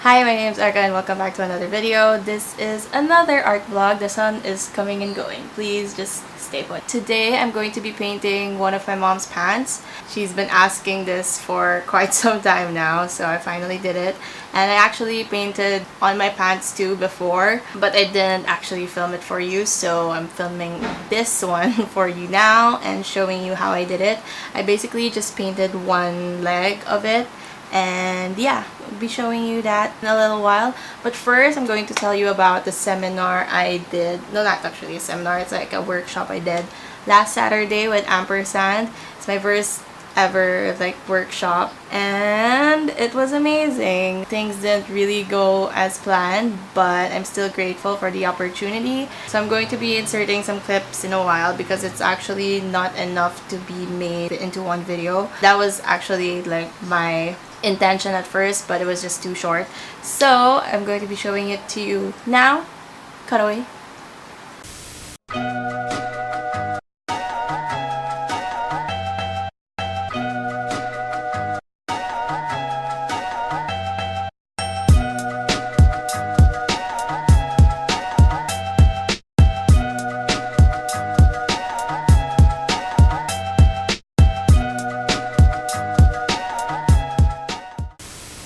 Hi, my name is Arka and welcome back to another video. This is another art vlog. The sun is coming and going. Please just stay put. Today I'm going to be painting one of my mom's pants. She's been asking this for quite some time now, so I finally did it. And I actually painted on my pants too before, but I didn't actually film it for you, so I'm filming this one for you now and showing you how I did it. I basically just painted one leg of it. And yeah, I'll be showing you that in a little while. But first, I'm going to tell you about the seminar I did. No, not actually a seminar. It's like a workshop I did last Saturday with Ampersand. It's my first ever workshop, and it was amazing. Things didn't really go as planned, but I'm still grateful for the opportunity. So I'm going to be inserting some clips in a while because it's actually not enough to be made into one video. That was actually my intention at first, but it was just too short. So I'm going to be showing it to you now. Cut away.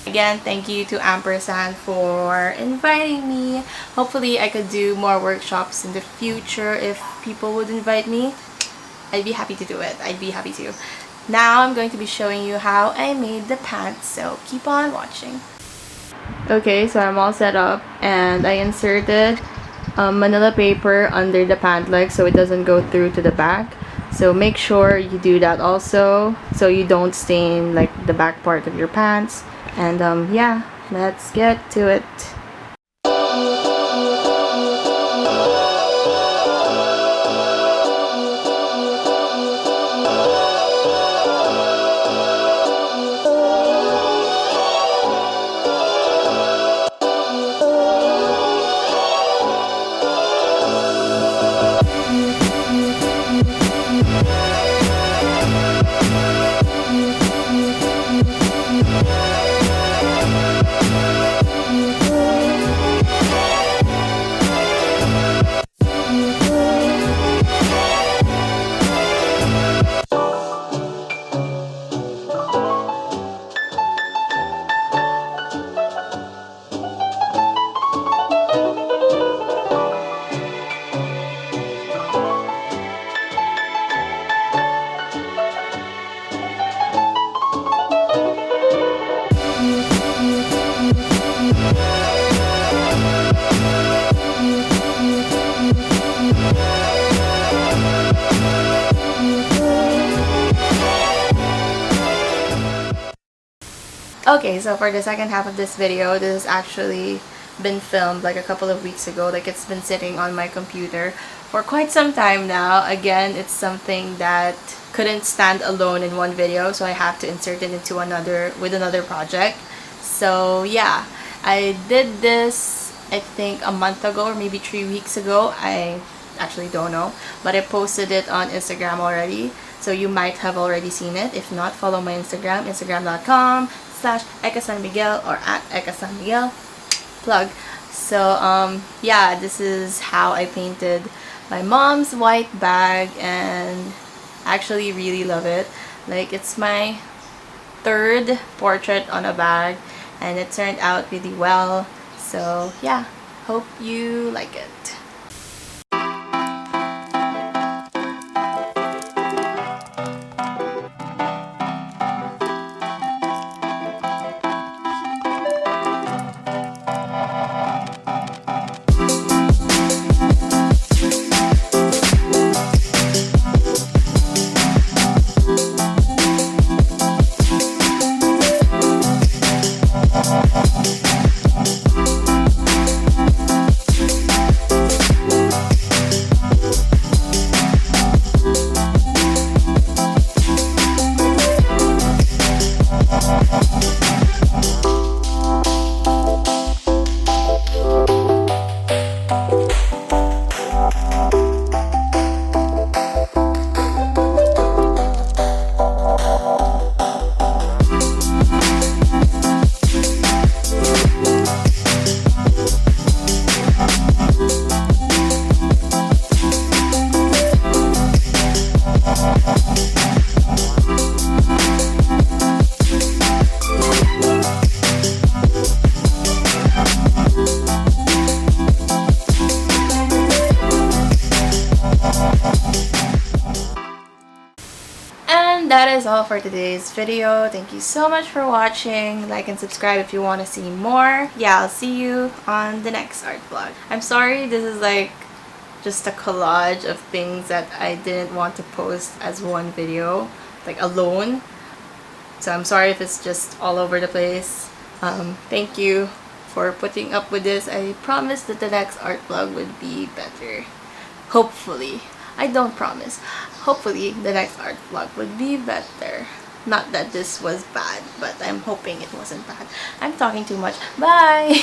Again, thank you to Ampersand for inviting me. Hopefully I could do more workshops in the future if people would invite me. I'd be happy to do it. I'd be happy to. Now I'm going to be showing you how I made the pants, so keep on watching. Okay, so I'm all set up and I inserted manila paper under the pant leg so it doesn't go through to the back. So make sure you do that also so you don't stain the back part of your pants. And yeah, let's get to it. Okay, so for the second half of this video, this has actually been filmed a couple of weeks ago. It's been sitting on my computer for quite some time now. Again, it's something that couldn't stand alone in one video, so I have to insert it into another project. So yeah, I did this I think a month ago or maybe 3 weeks ago. I actually don't know, but I posted it on Instagram already, so you might have already seen it. If not, follow my Instagram, instagram.com/ekdzjdfj or @ekdzjdfj. Plug. So yeah, this is how I painted my mom's white bag, and I actually really love it. It's my third portrait on a bag, and it turned out really well. So yeah, hope you like it. is all for today's video. Thank you so much for watching. Like and subscribe if you want to see more. Yeah, I'll see you on the next art vlog. I'm sorry this is like just a collage of things that I didn't want to post as one video, like alone. So I'm sorry if it's just all over the place. Thank you for putting up with this. I promise that the next art vlog would be better. Hopefully. I don't promise. Hopefully the next art vlog would be better. Not that this was bad, but I'm hoping it wasn't bad. I'm talking too much. Bye!